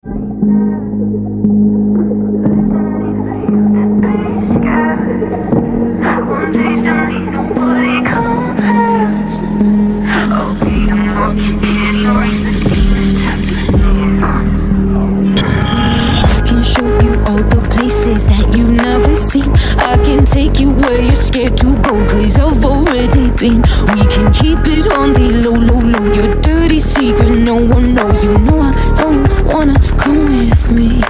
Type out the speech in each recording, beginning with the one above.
Can show you all the places that you've never seen. I can take you where you're scared to go, 'cause I've already been. We can keep it on the low, low, low. Your dirty secret no one knows. You know I don't wanna come with me.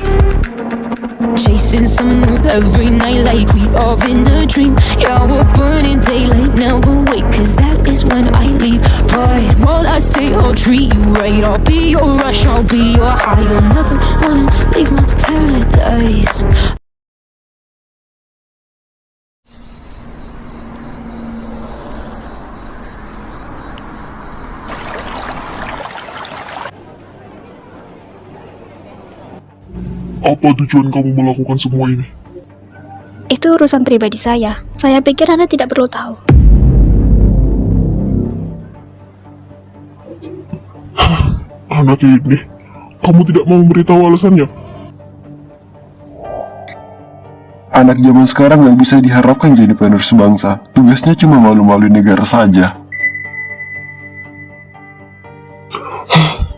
Chasing summer every night like we are in a dream. Yeah, we're burning daylight, never wait, 'cause that is when I leave. But while I stay, I'll treat you right. I'll be your rush, I'll be your high. You'll never wanna leave my paradise. Apa tujuan kamu melakukan semua ini? Itu urusan pribadi saya. Saya pikir Anda tidak perlu tahu. Anak ini, kamu tidak mau memberitahu alasannya? Anak zaman sekarang nggak bisa diharapkan jadi penerus bangsa. Tugasnya cuma malu-maluin negara saja.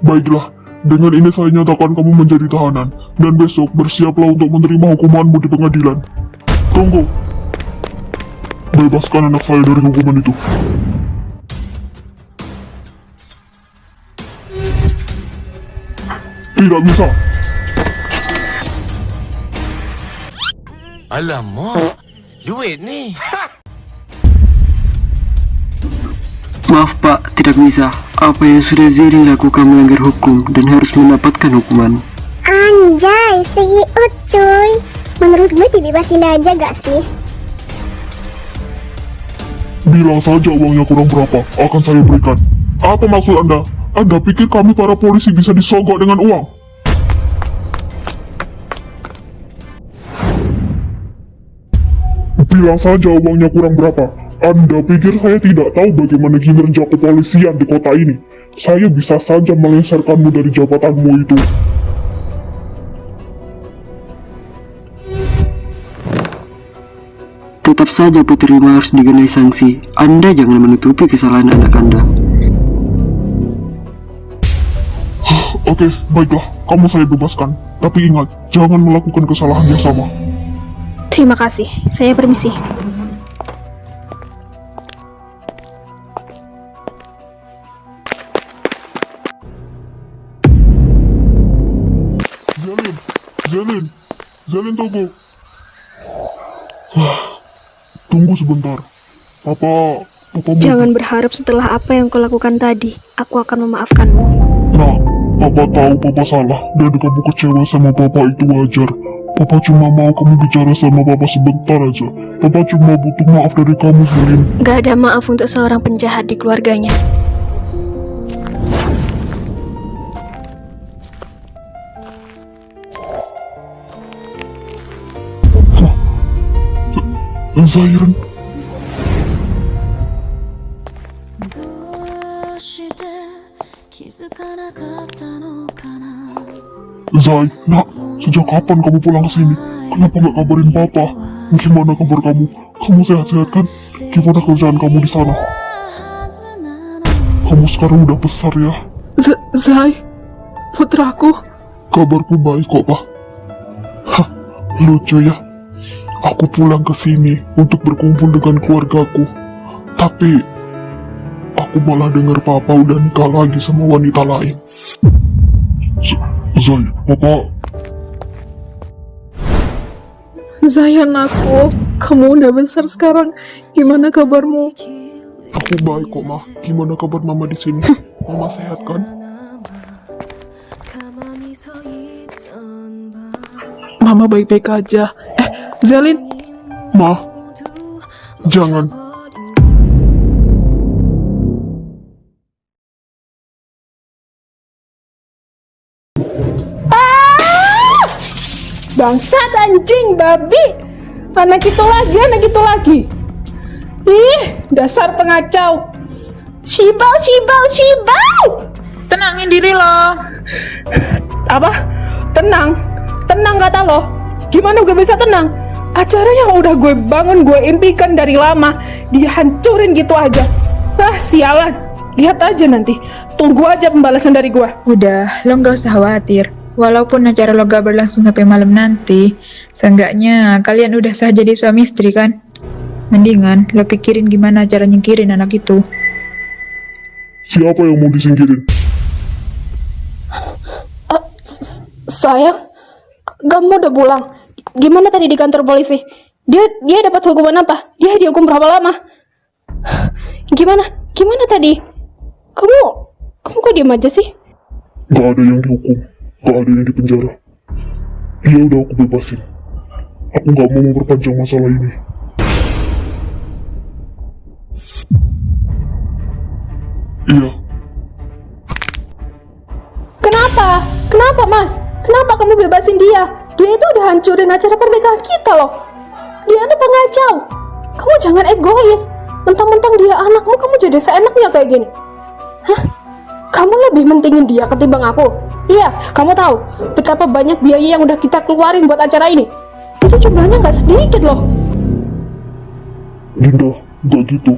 Baiklah, dengan ini saya nyatakan kamu menjadi tahanan, dan besok bersiaplah untuk menerima hukumanmu di pengadilan. Tunggu. Bebaskan anak saya dari hukuman itu. Tidak bisa. Alamak, duit ni. Maaf Pak, tidak bisa. Apa yang sudah Zeri lakukan melanggar hukum dan harus mendapatkan hukuman. Anjay, si cuy. Menurut gue dibebasin aja gak sih? Bilang saja uangnya kurang berapa, akan saya berikan. Apa maksud Anda? Anda pikir kami para polisi bisa disogok dengan uang? Bilang saja uangnya kurang berapa. Anda pikir saya tidak tahu bagaimana kinerja kepolisian di kota ini? Saya bisa saja melengsarkanmu dari jabatanmu itu. Tetap saja Putri Rima harus dikenai sanksi. Anda jangan menutupi kesalahan anak Anda. Oke, baiklah. Kamu saya bebaskan. Tapi ingat, jangan melakukan kesalahan yang sama. Terima kasih. Saya permisi. Zelin tunggu. Tunggu sebentar. Papa Jangan berharap setelah apa yang kau lakukan tadi, aku akan memaafkanmu. Nah, Papa tahu Papa salah dan kamu kecewa sama Papa itu wajar. Papa cuma mau kamu bicara sama Papa sebentar aja. Papa cuma butuh maaf dari kamu, Zelin. Gak ada maaf untuk seorang penjahat di keluarganya. Zairan. Zai, nak, sejak kapan kamu pulang ke sini? Kenapa nggak kabarin Papa? Gimana kabar kamu? Kamu sehat-sehat kan? Gimana kerjaan kamu di sana? Kamu sekarang udah besar ya? Zai, putraku. Kabarku baik kok, Pak. Hah, lucu ya. Aku pulang ke sini untuk berkumpul dengan keluargaku. Tapi aku malah dengar Papa udah nikah lagi sama wanita lain. Zai, Papa. Zai anakku, kamu udah besar sekarang. Gimana kabarmu? Aku baik kok, Ma. Gimana kabar Mama di sini? Mama sehat kan? Mama baik-baik aja. Zelin. Ma, jangan. Bangsat, anjing, babi. Anak itu lagi. Ih, dasar pengacau. Shibal. Tenangin diri lo. Apa? Tenang kata lo. Gimana gue bisa tenang? Acara yang udah gue bangun, gue impikan dari lama, dihancurin gitu aja. Sialan. Lihat aja nanti. Tunggu aja pembalasan dari gue. Udah, lo gak usah khawatir. Walaupun acara lo gak berlangsung sampai malam nanti, seenggaknya kalian udah sah jadi suami istri kan? Mendingan lo pikirin gimana cara nyingkirin anak itu. Siapa yang mau disingkirin? Sayang, kamu udah pulang. Gimana tadi di kantor polisi? Dia dapat hukuman apa? Dia dihukum berapa lama? Gimana tadi? Kamu kok diam aja sih? Gak ada yang dihukum, gak ada yang dipenjara. Dia udah aku bebasin. Aku gak mau memperpanjang masalah ini. Iya. Kenapa mas? Kenapa kamu bebasin dia? Dia itu udah hancurin acara pernikahan kita loh. Dia tuh pengacau. Kamu jangan egois. Mentang-mentang dia anakmu, kamu jadi seenaknya kayak gini. Hah? Kamu lebih mentingin dia ketimbang aku? Iya, kamu tahu betapa banyak biaya yang udah kita keluarin buat acara ini. Itu jumlahnya nggak sedikit loh. Dinda, gak gitu.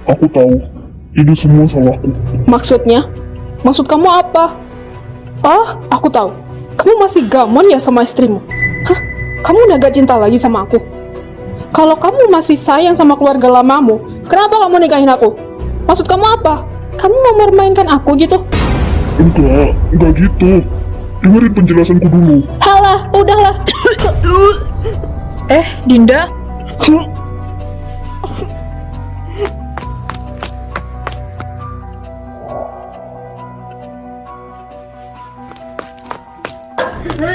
Aku tahu, ini semua salahku. Maksudnya? Maksud kamu apa? Oh, aku tahu. Kamu masih gamon ya sama istrimu? Hah? Kamu udah gak cinta lagi sama aku? Kalau kamu masih sayang sama keluarga lamamu, kenapa kamu nikahin aku? Maksud kamu apa? Kamu mau mempermainkan aku gitu? Enggak gitu. Dengerin penjelasanku dulu. Halah, udahlah. Dinda?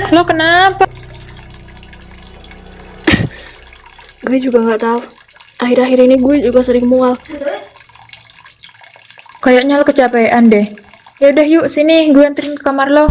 Lo kenapa? Gue juga nggak tahu. Akhir-akhir ini gue juga sering mual. Kayaknya lo kecapean deh. Ya udah yuk sini, gue anterin ke kamar lo.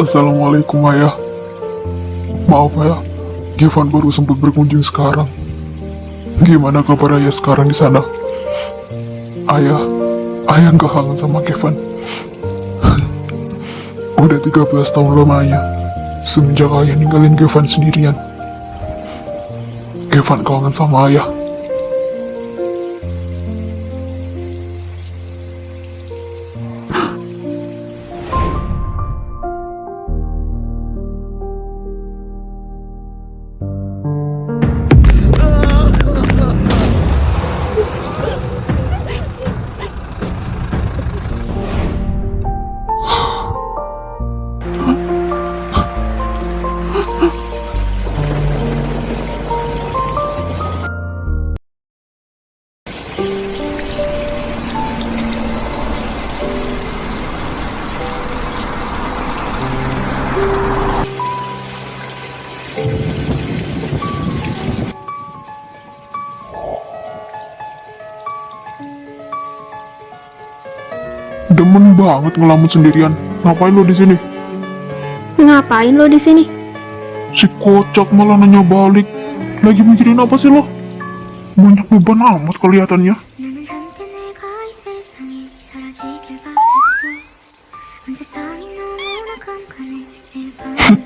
Assalamualaikum ayah. Maaf ayah, Gevan baru sempat berkunjung sekarang. Gimana kabar ayah sekarang di sana? Ayah nggak kangen sama Gevan. Udah 13 tahun lamanya semenjak ayah ninggalin Gevan sendirian. Gevan kangen sama ayah. Demen banget ngelamun sendirian. Ngapain lo di sini? Ngapain lo di sini? Si kocak malah nanya balik. Lagi mikirin apa sih lo? Banyak beban amat kelihatannya. 나는 한때 내가 이 세상에 사라지길 바랬어. 온 세상이 너무나 깜깜해 내 밤을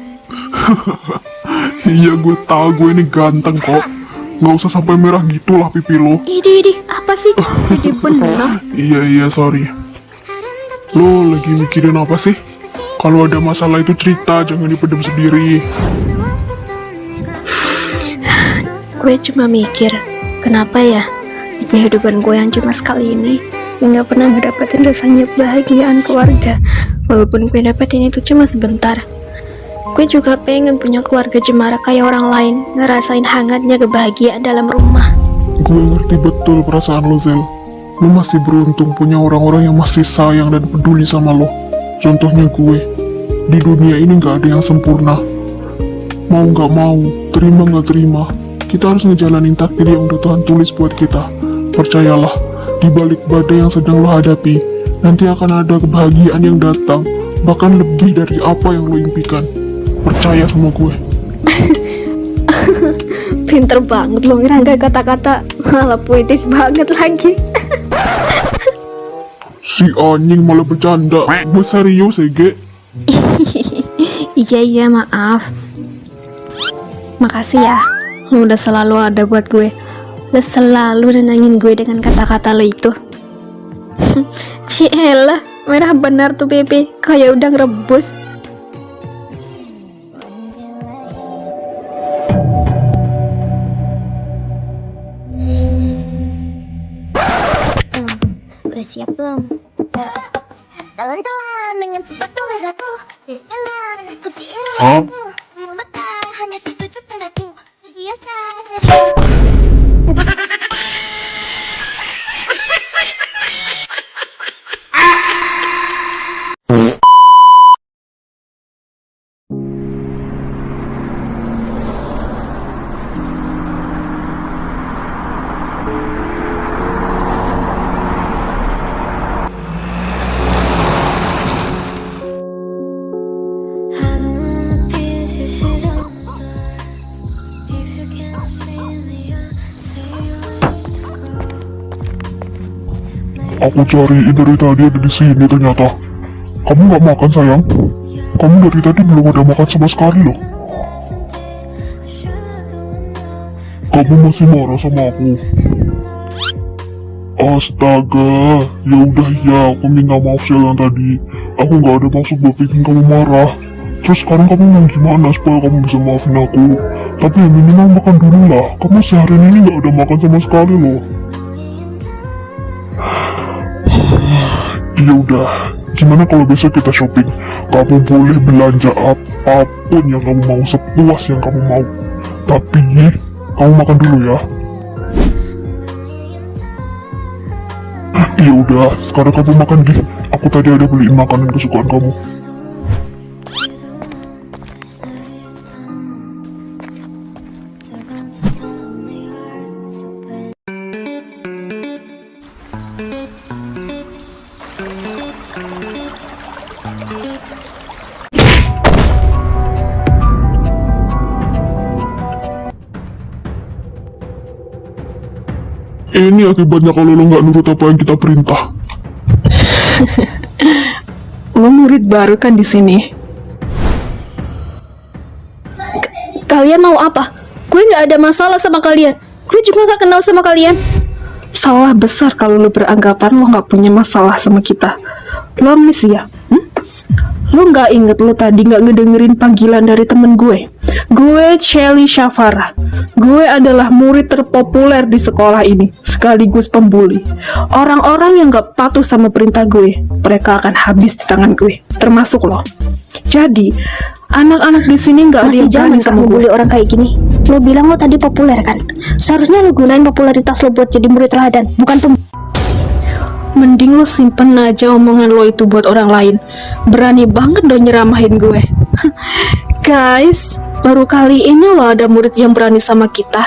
Iya gue tahu gue ini ganteng kok. Gak usah sampai merah gitu lah pipi lo. Idih, apa sih? Jadi bener. Iya sorry. Lo lagi mikirin apa sih? Kalau ada masalah itu cerita, jangan dipendam sendiri. Gue cuma mikir, kenapa ya di kehidupan gue yang cuma sekali ini nggak pernah ngedapetin rasanya kebahagiaan keluarga. Walaupun gue dapetin itu cuma sebentar. Gue juga pengen punya keluarga cemara kayak orang lain, ngerasain hangatnya kebahagiaan dalam rumah. Gue ngerti betul perasaan lo, Zel. Lo masih beruntung punya orang-orang yang masih sayang dan peduli sama lo. Contohnya gue. Di dunia ini gak ada yang sempurna. Mau gak mau, terima gak terima, kita harus ngejalanin takdir yang udah Tuhan tulis buat kita. Percayalah, di balik badai yang sedang lo hadapi, nanti akan ada kebahagiaan yang datang, bahkan lebih dari apa yang lo impikan. Percaya sama gue. Pinter banget lo ngerangkai kata-kata, malah puitis banget lagi. Si anjing malah bercanda. Gue serius ya, Ge. Iya, maaf. Makasih ya, lo udah selalu ada buat gue. Lo selalu nenangin gue dengan kata-kata lo itu. Cielah, merah benar tuh Bebe, kayak udang rebus. Udah siap belum? Jalan-jalan dengan sepatu rodaku, jalan ikuti iramaku, membentang hanya setuju pendaku, biasa. Aku cariin dari tadi ada di sini ternyata. Kamu gak makan sayang? Kamu dari tadi belum ada makan sama sekali loh. Kamu masih marah sama aku? Astaga, ya udah ya, aku minta maaf yang tadi. Aku gak ada maksud buat bikin kamu marah. Terus sekarang kamu mau gimana supaya kamu bisa maafin aku? Tapi ya minimal makan dulu lah. Kamu seharian ini gak ada makan sama sekali loh. Ya udah, gimana kalau besok kita shopping? Kamu boleh belanja apapun yang kamu mau, sepuas yang kamu mau. Tapi kamu makan dulu ya. Ya udah, sekarang kamu makan Gi. Aku tadi ada beliin makanan kesukaan kamu. Ini akibatnya kalau lo nggak nurut apa yang kita perintah. Lo murid baru kan di sini? Kalian mau apa? Gue nggak ada masalah sama kalian. Gue juga nggak kenal sama kalian. Salah besar kalau lo beranggapan lo nggak punya masalah sama kita. Lo amnesia? Lo nggak inget lo tadi nggak ngedengerin panggilan dari temen gue? Gue Shelly Shafara. Gue adalah murid terpopuler di sekolah ini, sekaligus pembuli. Orang-orang yang gak patuh sama perintah gue, mereka akan habis di tangan gue, termasuk lo. Jadi, anak-anak di sini gak ada yang berani sama gue. Bully orang kayak gini. Lo bilang lo tadi populer kan? Seharusnya lo gunain popularitas lo buat jadi murid teladan, bukan Mending lo simpen aja omongan lo itu buat orang lain. Berani banget dong nyeramahin gue. Guys, baru kali ini lo ada murid yang berani sama kita.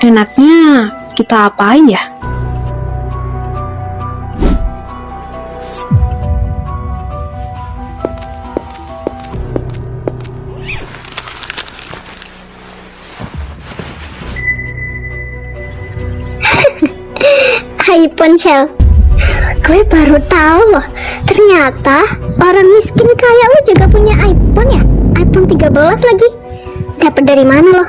Enaknya kita apain ya? Hai Ponsel, gue baru tahu loh, ternyata orang miskin kayak lu juga punya iPhone ya? iPhone 13 lagi. Dapat dari mana lo?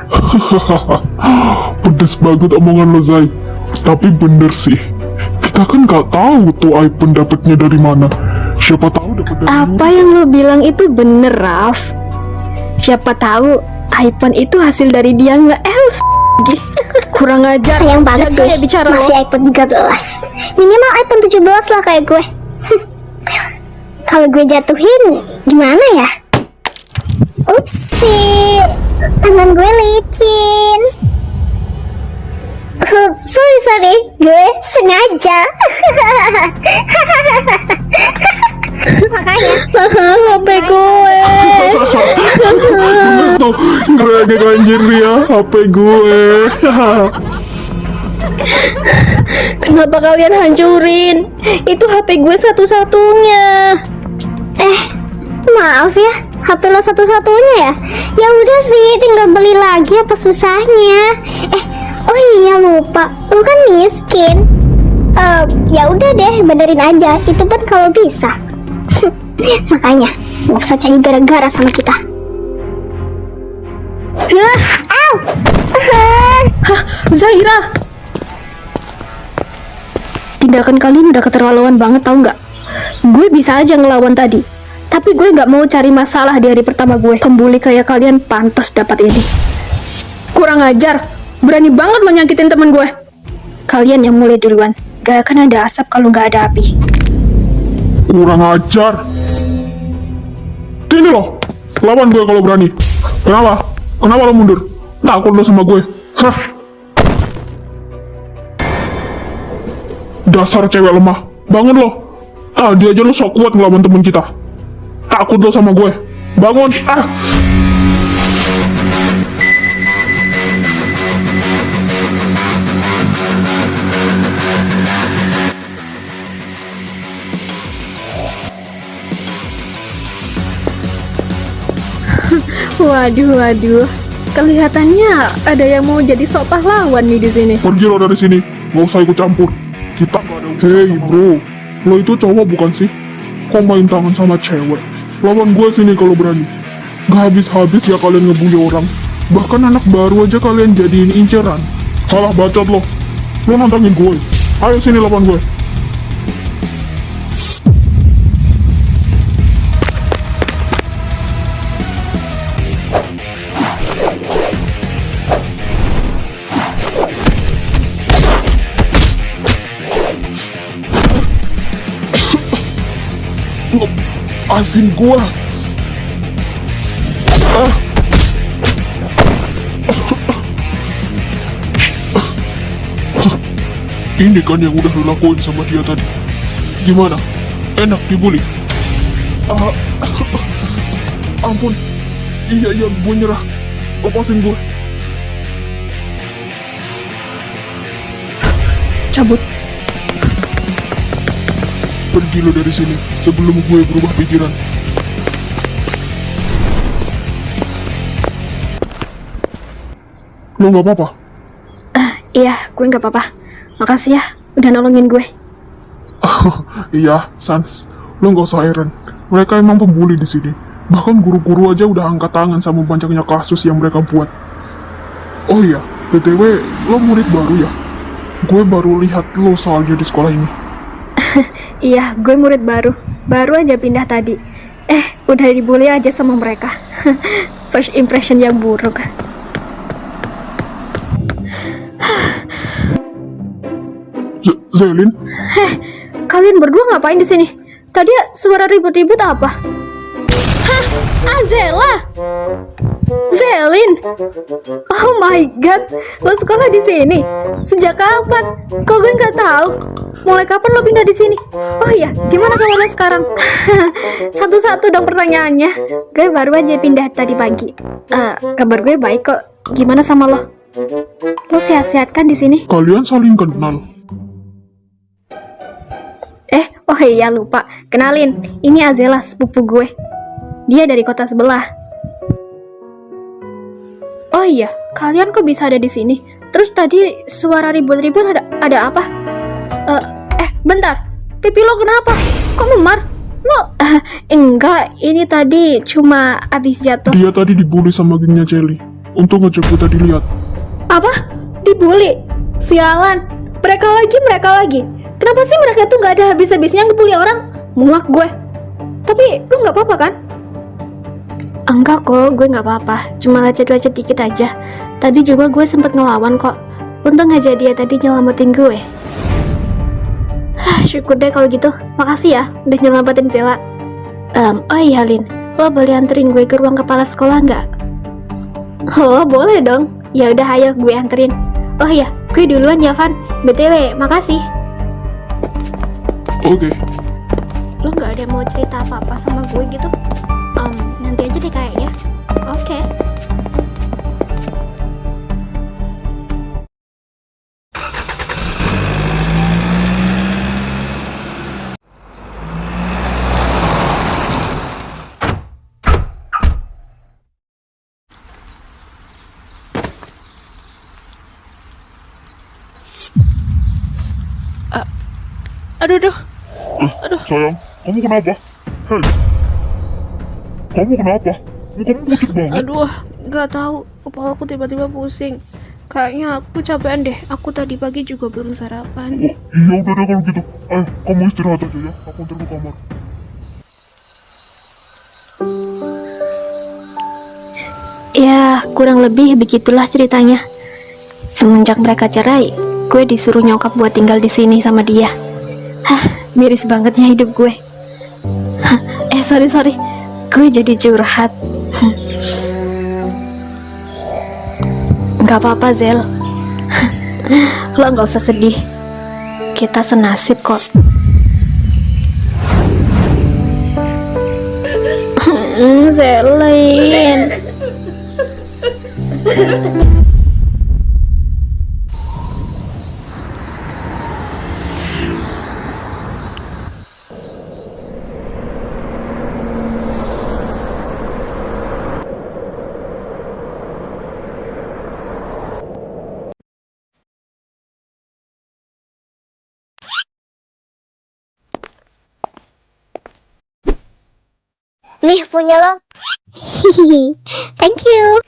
Pedes banget omongan lo, Zai. Tapi bener sih, kita kan gak tahu tuh iPhone dapetnya dari mana. Siapa tahu dapet dari Apa yang lo bilang itu bener, Raf. Siapa tahu iPhone itu hasil dari dia nge-elf. Kurang ajar. Sayang banget sih, ya bicara masih lo. iPhone 13. Minimal iPhone 17 lah kayak gue. Kalau gue jatuhin, gimana ya? Upsi, tangan gue licin. Sorry, gue sengaja. Makanya HP gue. Tuh, ngeregek anjir dia, HP gue. Kenapa kalian hancurin? Itu HP gue satu-satunya. maaf ya, HP lo satu-satunya ya. Ya udah sih, tinggal beli lagi, apa susahnya? Oh iya lupa, lo kan miskin. Ya udah deh, benerin aja. Itu pun kalau bisa. Makanya nggak usah cari gara-gara sama kita. Au! Zahira, tindakan kalian udah keterlaluan banget, tau nggak? Gue bisa aja ngelawan tadi, tapi gue nggak mau cari masalah di hari pertama gue. Pembuli kayak kalian pantas dapat ini. Kurang ajar, berani banget mau nyakitin temen gue. Kalian yang mulai duluan. Gak akan ada asap kalau nggak ada api. Kurang ajar. Sini loh, lawan gue kalau berani. Kenapa? Kenapa lo mundur? Takut lo sama gue? Hah? Dasar cewek lemah. Bangun lo. Dia aja lo sok kuat ngelawan temen kita. Takut lo sama gue? Bangun. Waduh, kelihatannya ada yang mau jadi sok pahlawan nih di sini. Pergi lo dari sini. Gak usah ikut campur. Kita gak ada. Hei bro, lo itu cowok bukan sih? Kok main tangan sama cewek? Lawan gue sini kalau berani. Gak habis-habis ya kalian ngebully orang. Bahkan anak baru aja kalian jadiin inceran. Halah bacot lo. Lo nantangin gue. Ayo sini lawan gue. Asin gua. Ini kan yang udah lo lakuin sama dia tadi. Gimana? Enak dibully? Ampun. Iya, gue nyerah. Lepasin gue. Cabut. Pergi lo dari sini sebelum gue berubah pikiran. Lo nggak apa-apa? Iya, gue nggak apa-apa. Makasih ya, udah nolongin gue. Iya, Sans. Lo nggak usah heran. Mereka emang pembuli di sini. Bahkan guru-guru aja udah angkat tangan sama banyaknya kasus yang mereka buat. Oh iya, BTW, lo murid baru ya? Gue baru lihat lo soalnya di sekolah ini. Iya, gue murid baru. Baru aja pindah tadi. Udah dibully aja sama mereka. First impression yang buruk. Zelin? Kalian berdua ngapain di sini? Tadi suara ribut-ribut apa? Hah? Azela? Zelin? Oh my god, lo sekolah di sini? Sejak kapan? Kok gue nggak tahu? Mulai kapan lo pindah di sini? Oh iya, gimana kabar lo sekarang? Satu-satu dong pertanyaannya. Gue baru aja pindah tadi pagi. Kabar gue baik kok. Gimana sama lo? Lo sehat-sehat kan di sini? Kalian saling kenal? Oh iya lupa. Kenalin, ini Azela, sepupu gue. Dia dari kota sebelah. Oh iya, kalian kok bisa ada di sini? Terus tadi suara ribut-ribut ada apa? Bentar. Pipi lo kenapa? Kok memar? Lo enggak, ini tadi cuma abis jatuh. Dia tadi dibully sama gengnya Celi. Untung aja gue tadi lihat. Apa? Dibully? Sialan. Mereka lagi. Kenapa sih mereka tuh nggak ada habis-habisnya ngebully orang? Muak gue. Tapi lu nggak apa-apa kan? Enggak kok, gue nggak apa-apa. Cuma lecet-lecet dikit aja. Tadi juga gue sempet ngelawan kok. Untung aja dia tadi nyelamatin gue. Syukur deh kalau gitu. Makasih ya udah nyelamatin Zela. Oh iya Lin, lo boleh anterin gue ke ruang kepala sekolah nggak? Oh boleh dong. Ya udah ayo gue anterin. Oh iya, gue duluan ya Van. BTW, makasih. Oke. lo nggak ada mau cerita apa-apa sama gue gitu? Nanti aja deh kayaknya. Oke. Aduh, aduh. Sayang, kamu kenapa? Hei, kamu kenapa? Kamu pucat banget. Aduh, nggak tahu. Kepalaku tiba-tiba pusing. Kayaknya aku capean deh. Aku tadi pagi juga belum sarapan. Oh, iya udah deh kalau gitu. Ayo, kamu istirahat aja ya. Aku antar ke kamar. Ya, kurang lebih begitulah ceritanya. Semenjak mereka cerai, gue disuruh nyokap buat tinggal di sini sama dia. Hah, miris banget ya hidup gue. Hah, sorry, gue jadi curhat. Gak apa-apa, Zel. Lo gak usah sedih. Kita senasib kok. Zelin. Nih punya lo. Hihihi. Thank you.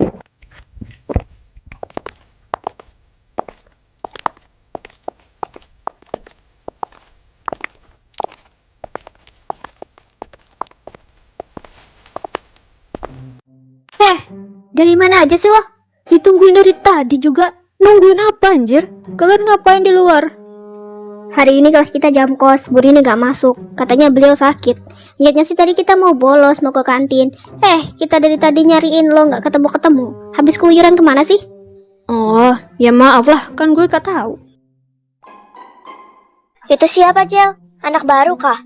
Dari mana aja sih lo? Ditungguin dari tadi juga. Nungguin apa anjir? Kalian ngapain di luar? Hari ini kelas kita jam kos, Bu Rini gak masuk. Katanya beliau sakit. Niatnya sih tadi kita mau bolos, mau ke kantin. Kita dari tadi nyariin lo gak ketemu-ketemu. Habis keluyuran kemana sih? Oh, ya maaf lah, kan gue gak tahu. Itu siapa, Jel? Anak baru kah?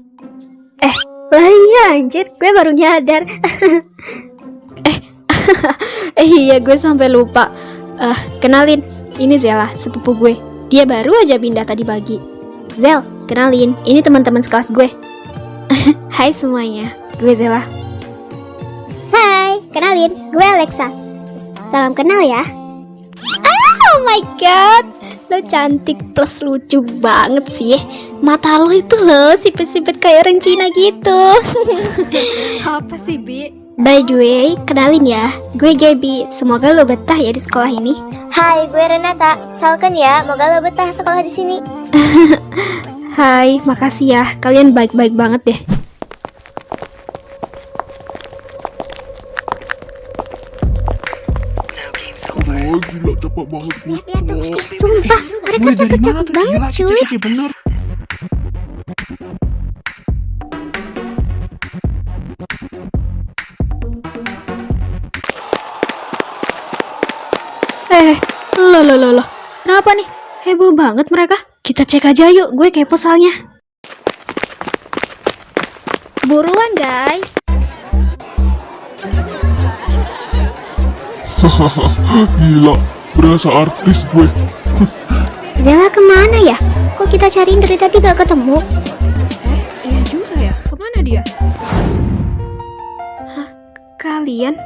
Lah iya anjir, gue baru nyadar. Iya, gue sampai lupa. Kenalin, ini Zela, sepupu gue. Dia baru aja pindah tadi pagi. Zel, kenalin, ini teman-teman sekelas gue. Hai semuanya, gue Zela. Hai, kenalin, gue Alexa. Salam kenal ya. Oh my god, lo cantik plus lucu banget sih. Mata lo itu lo sipit-sipit kayak orang Cina gitu. Apa sih, Bi? By the way, kenalin ya, gue Gaby. Semoga lo betah ya di sekolah ini. Hai, gue Renata. Salken ya, semoga lo betah sekolah di sini. Hai, makasih ya. Kalian baik-baik banget deh. Oh, gila cepet banget gue. Sumpah, mereka cepet-cepet banget cuy. Bener. Loh. Kenapa nih? Heboh banget mereka. Kita cek aja yuk, gue kepo soalnya. Buruan guys. Gila, berasa artis gue. Zela kemana ya? Kok kita cariin dari tadi gak ketemu? Iya juga ya. Kemana dia? Hah, kalian?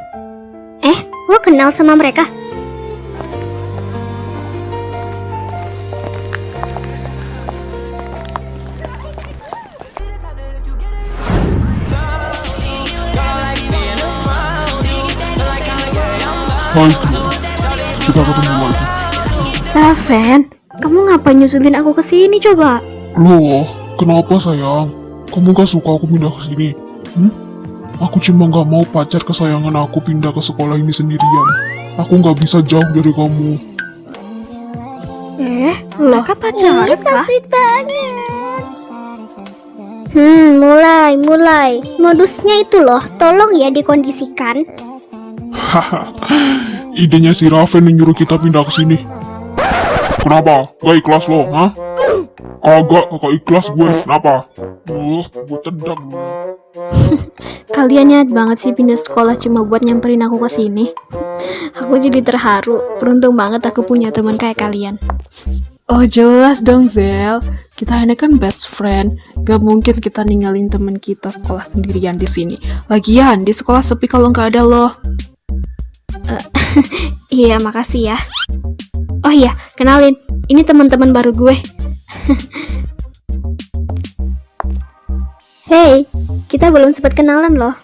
Lo kenal sama mereka? Hai, kita ketemu lagi. Raven, kamu ngapain nyusulin aku ke sini coba? Loh, kenapa sayang? Kamu gak suka aku pindah ke sini? Aku cuma gak mau pacar kesayangan aku pindah ke sekolah ini sendirian. Aku gak bisa jauh dari kamu. Lo kan pacaran So kah? sweet banget. Mulai. Modusnya itu loh, tolong ya dikondisikan. Haha, idenya si Raven yang nyuruh kita pindah ke sini. Kenapa? Gak ikhlas lo, hah? Kagak ikhlas gue. Kenapa? Gue tendang lu. Kalian niat banget sih pindah sekolah cuma buat nyamperin aku ke sini. Aku jadi terharu. Beruntung banget aku punya teman kayak kalian. Oh jelas dong Zel, kita ini kan best friend, gak mungkin kita ninggalin temen kita sekolah sendirian di sini. Lagian di sekolah sepi kalau nggak ada lo. Iya, makasih ya. Oh iya, kenalin, ini teman-teman baru gue. Hey, kita belum sempat kenalan loh.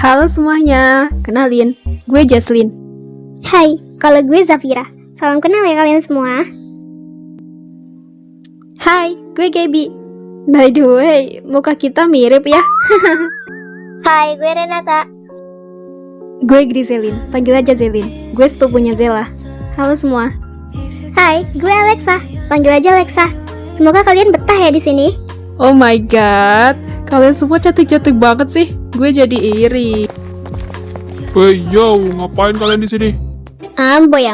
Halo semuanya, kenalin, gue Jaslyn. Hai, kalau gue Zafira. Salam kenal ya kalian semua. Hai, gue Gaby. By the way, muka kita mirip ya. Hai, gue Renata. Gue Griselin, panggil aja Zelin. Gue sepupunya Zela. Halo semua. Hai, gue Alexa. Panggil aja Alexa. Semoga kalian betah ya di sini. Oh my god, kalian semua cantik-cantik banget sih. Gue jadi iri. Hey yo, ngapain kalian di sini? Amboy,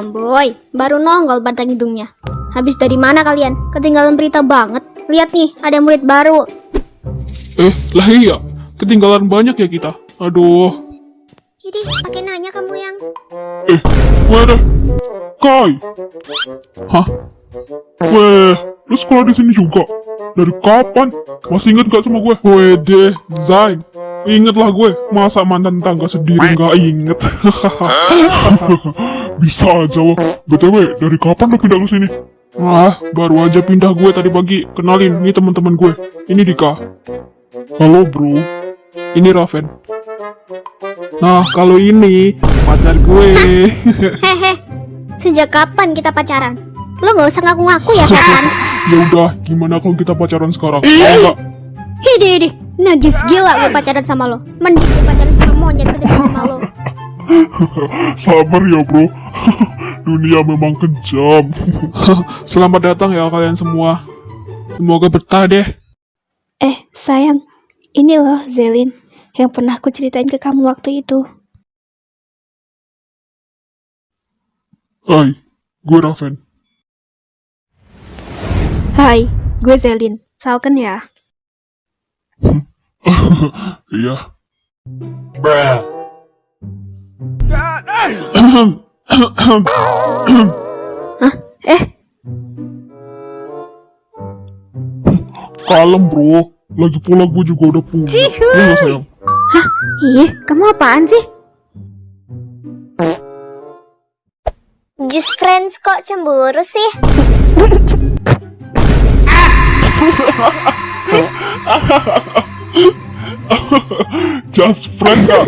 baru nongol batang hidungnya. Habis dari mana kalian? Ketinggalan berita banget. Lihat nih, ada murid baru. Lah iya, ketinggalan banyak ya kita. Aduh. Jadi, pakai nanya kamu yang... Gue deh. Kai. Hah? Weh, lu sekolah di sini juga? Dari kapan? Masih inget gak sama gue? Wede, Zain. Inget lah gue, masa mantan tangga sendiri gak inget. Bisa aja lo. BTW, dari kapan lo pindah ke sini? Baru aja pindah gue tadi pagi. Kenalin, ini teman-teman gue. Ini Dika. Halo bro. Ini Raven. Nah, kalau ini pacar gue. Hehe, sejak kapan kita pacaran? Lo gak usah ngaku-ngaku ya, setan. Ya udah, gimana kalau kita pacaran sekarang? Enggak. Hidi, najis gila gue pacaran sama lo. Mending gue pacaran sama monyet ketimbang sama lo. Sabar ya bro. Dunia memang kejam. Selamat datang ya kalian semua. Semoga betah deh. Sayang, ini loh Zelin, yang pernah aku ceritain ke kamu waktu itu. Hai, gue Raven. Hai, gue Zelin. Salken ya. Iya. Kalem bro. Lagi pula gue juga udah pulang. Iya gak sayang? Ih, kamu apaan sih? Just friends kok cemburu sih? Just friend gak?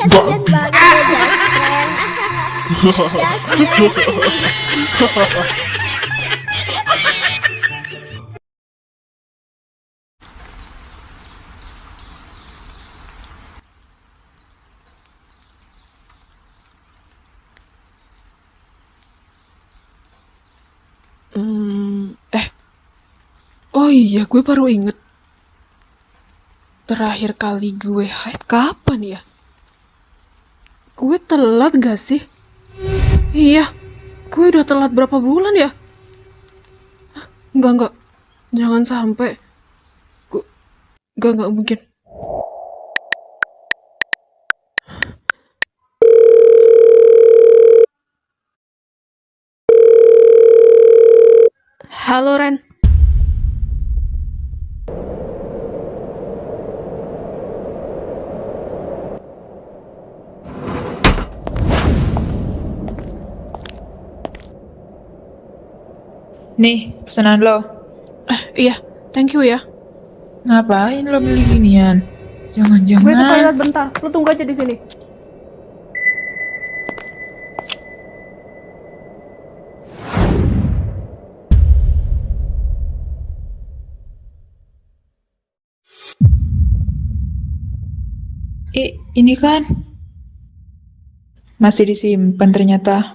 Kalian banget ya, just friend. Oh iya, gue baru inget. Terakhir kali gue haid kapan ya? Gue telat gak sih? Iya, gue udah telat berapa bulan ya? Enggak. Jangan sampai. Enggak mungkin. Halo Ren. Nih, pesanan lo. Iya, thank you ya. Ngapain lo beli ginian? Gue ke Jangan-jangan. toilet bentar, lu tunggu aja di sini. Ini kan masih disimpan ternyata.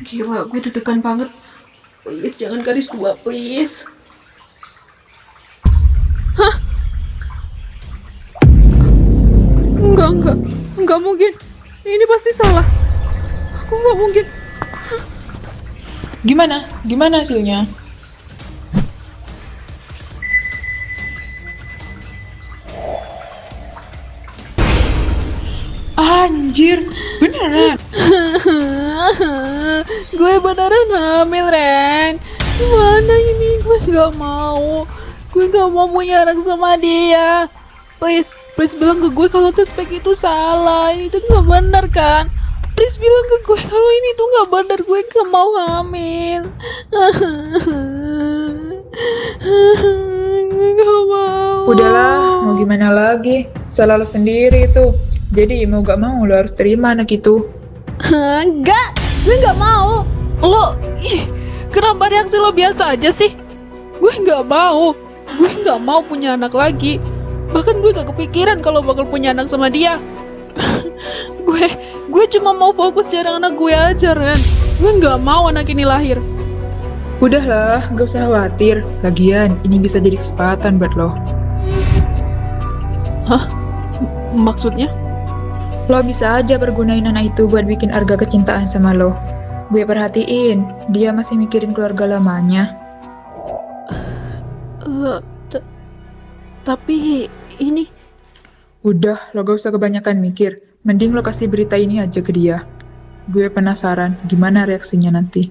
Gila, gue deg-degan banget. Please, jangan garis 2, please. salah. Aku nggak mungkin. Gimana? Gimana hasilnya? Anjir, beneran? Gue beneran hamil, Ren. Gimana ini? Gue nggak mau. Gue nggak mau punya anak sama dia. Please bilang ke gue kalau tes pack itu salah. Ini tuh nggak benar kan? Please bilang ke gue kalau ini tuh nggak benar. Gue nggak mau hamil. Gue nggak mau. Udahlah, mau gimana lagi? Salah lo sendiri itu. Jadi mau gak mau lo harus terima anak itu. Enggak, gue nggak mau. Kenapa reaksi lo biasa aja sih? Gue nggak mau. Gue nggak mau punya anak lagi. Bahkan gue gak kepikiran kalau bakal punya anak sama dia. Gue cuma mau fokus cari anak gue aja, Ren. Gue nggak mau anak ini lahir. Udahlah, gak usah khawatir. Lagian, ini bisa jadi kesempatan buat lo. Hah? Maksudnya? Lo bisa aja pergunain anak itu buat bikin arga kecintaan sama lo. Gue perhatiin, dia masih mikirin keluarga lamanya. Tapi ini... Udah, lo gak usah kebanyakan mikir. Mending lo kasih berita ini aja ke dia. Gue penasaran gimana reaksinya nanti.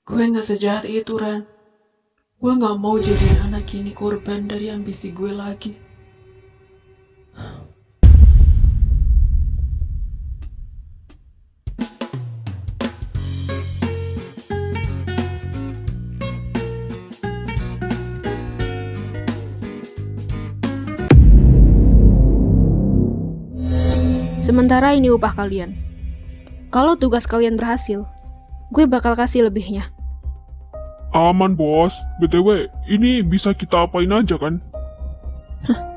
Gue gak sejahat itu, Ren. Gue gak mau jadi anak ini korban dari ambisi gue lagi. Sementara ini upah kalian. Kalau tugas kalian berhasil, gue bakal kasih lebihnya. Aman bos, BTW ini bisa kita apain aja kan?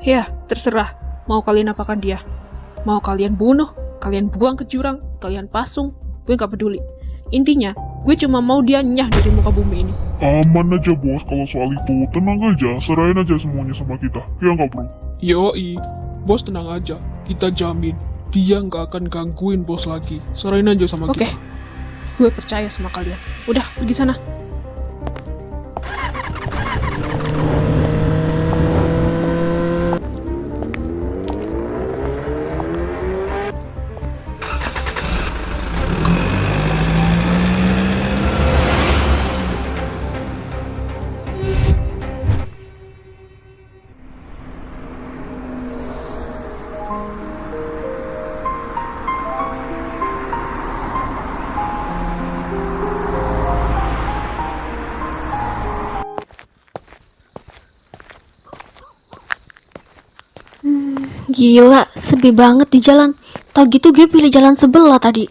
Ya, terserah. Mau kalian apakan dia. Mau kalian bunuh, kalian buang ke jurang, kalian pasung, gue gak peduli. Intinya, gue cuma mau dia nyah dari muka bumi ini. Aman aja bos, kalau soal itu tenang aja, serahin aja semuanya sama kita, ya nggak bro? Yoi, bos tenang aja, kita jamin dia nggak akan gangguin bos lagi. Serahin aja sama kita. Oke, gue percaya sama kalian. Udah, pergi sana. Gila, sepi banget di jalan. Tau gitu gue pilih jalan sebelah tadi.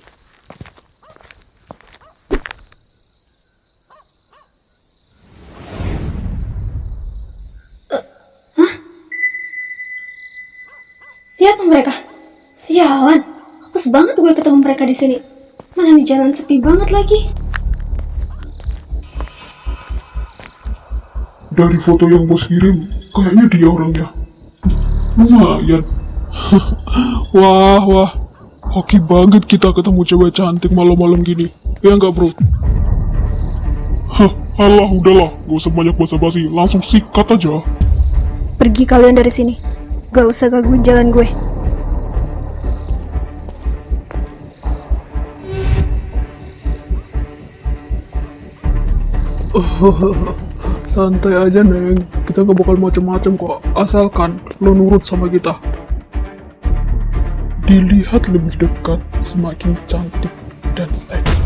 Hah? Siapa mereka? Sialan, apes banget gue ketemu mereka di sini. Mana di jalan sepi banget lagi. Dari foto yang bos kirim, kayaknya dia orangnya. Lumayan. Wah, hoki banget kita ketemu cewek cantik malam-malam gini. Ya nggak bro? Alah, udahlah, gak usah banyak basa-basi, langsung sikat aja. Pergi kalian dari sini. Gak usah gangguin jalan gue. Santai aja, Neng. Kita gak bakal macem-macem kok. Asalkan lo nurut sama kita. Dilihat lebih dekat, semakin cantik dan seksi.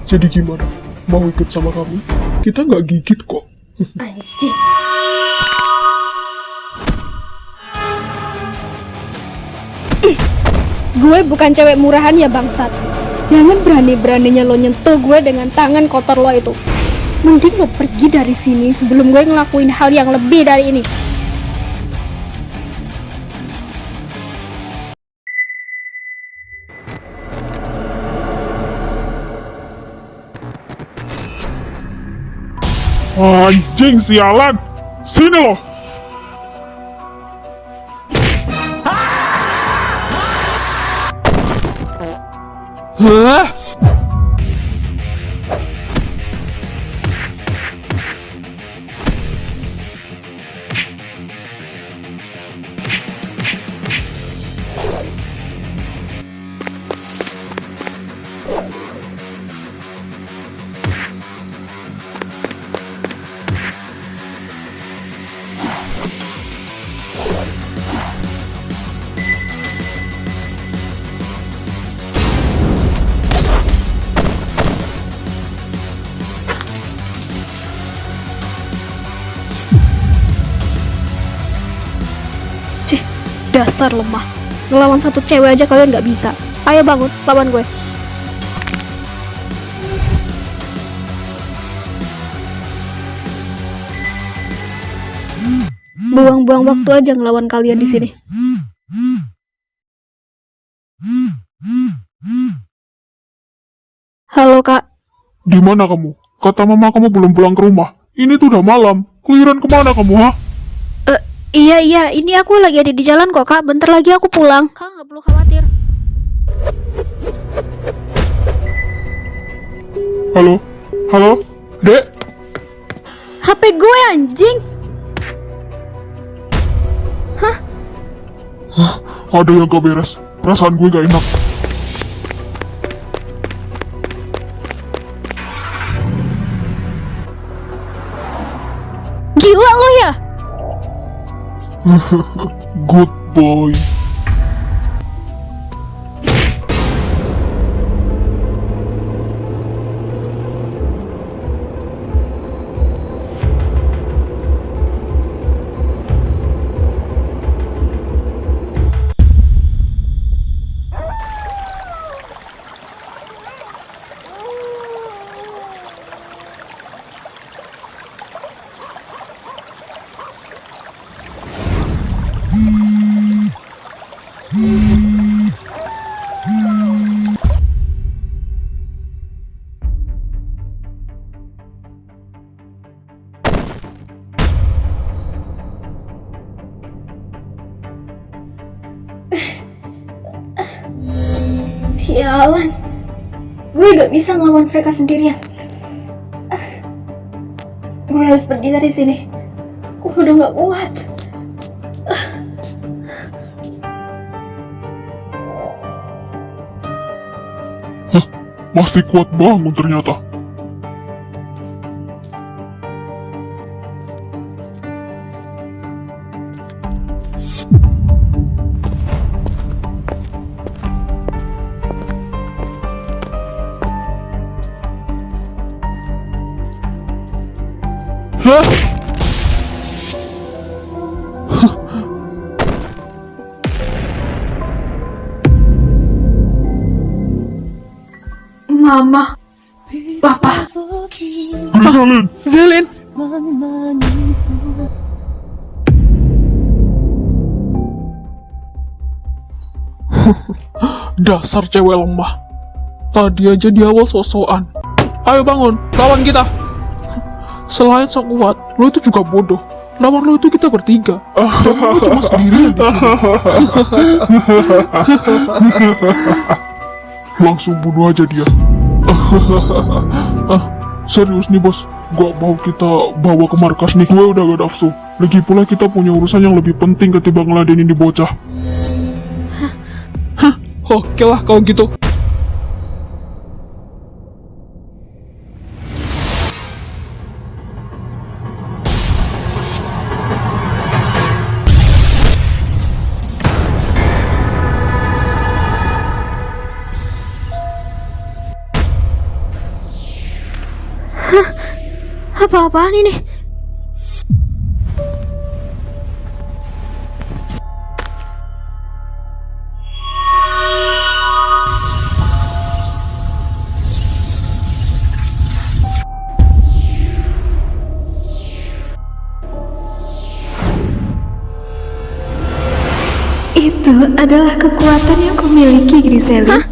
Jadi gimana? Mau ikut sama kami? Kita nggak gigit kok. Anjing. Gue bukan cewek murahan ya bangsat. Jangan berani-beraninya lo nyentuh gue dengan tangan kotor lo itu. Mending lo pergi dari sini sebelum gue ngelakuin hal yang lebih dari ini. Anjing sialan! Sini loh! Hah? Cih, dasar lemah. Ngelawan satu cewek aja kalian nggak bisa. Ayo bangun, lawan gue. Buang-buang waktu aja ngelawan kalian di sini. Halo kak, Di mana kamu? Kata mama kamu belum pulang ke rumah. Ini tuh udah malam. Keliran kemana kamu, ha? iya, ini aku lagi ada di jalan kok kak. Bentar lagi aku pulang. Kak nggak perlu khawatir. Halo? Halo? Dek? HP gue anjing. Ada yang gak beres. Perasaan gue gak enak. Gila lo ya? Good boy. Sialan, gue gak bisa ngelawan mereka sendirian. Gue harus pergi dari sini. Gue udah gak kuat. Masih kuat bangun ternyata. Hah? Mama, Papa. Zelin, Zelin, dasar cewek lemah. Tadi aja di awal sok-sokan. Ayo bangun, lawan kita. Selain sok kuat, lo itu juga bodoh. Lawan lo itu kita bertiga. Dan lo cuma sendirian di sini. Langsung bunuh aja dia. Serius nih bos, gua mau kita bawa ke markas nih. Gue udah gak nafsu. Lagi pula kita punya urusan yang lebih penting ketimbang ngeladenin di bocah. oke lah kalau gitu. Apa-apaan ini? Itu adalah kekuatan yang kumiliki, Griselda.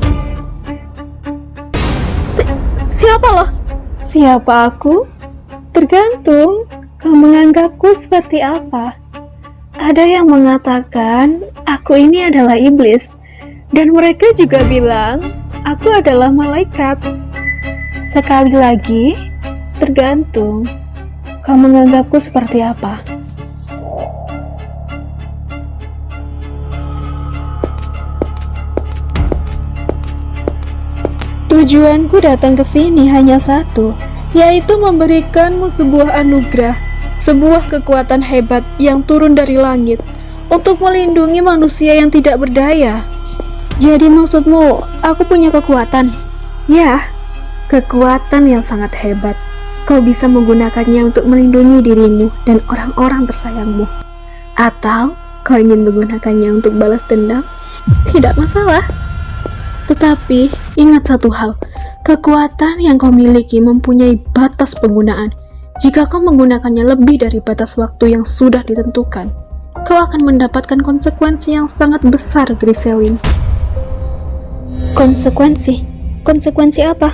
Siapa lo? Siapa aku? Tergantung kau menganggapku seperti apa. Ada yang mengatakan aku ini adalah iblis, dan mereka juga bilang Aku adalah malaikat. Sekali lagi, tergantung kau menganggapku seperti apa. Tujuanku datang ke sini hanya satu, yaitu memberikanmu sebuah anugerah, sebuah kekuatan hebat yang turun dari langit untuk melindungi manusia yang tidak berdaya. Jadi maksudmu, aku punya kekuatan? Ya, kekuatan yang sangat hebat. Kau bisa menggunakannya untuk melindungi dirimu dan orang-orang tersayangmu. Atau kau ingin menggunakannya untuk balas dendam? Tidak masalah. Tetapi, ingat satu hal, kekuatan yang kau miliki mempunyai batas penggunaan. Jika kau menggunakannya lebih dari batas waktu yang sudah ditentukan, kau akan mendapatkan konsekuensi yang sangat besar, Griselin. Konsekuensi? Konsekuensi apa?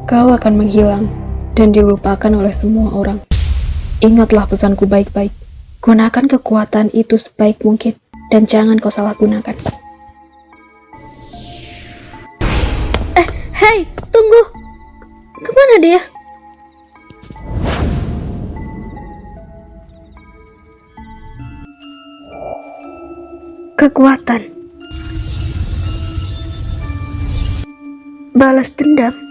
Kau akan menghilang dan dilupakan oleh semua orang. Ingatlah pesanku baik-baik. Gunakan kekuatan itu sebaik mungkin dan jangan kau salahgunakan. Hei, tunggu! Kemana dia? Kekuatan. Balas dendam.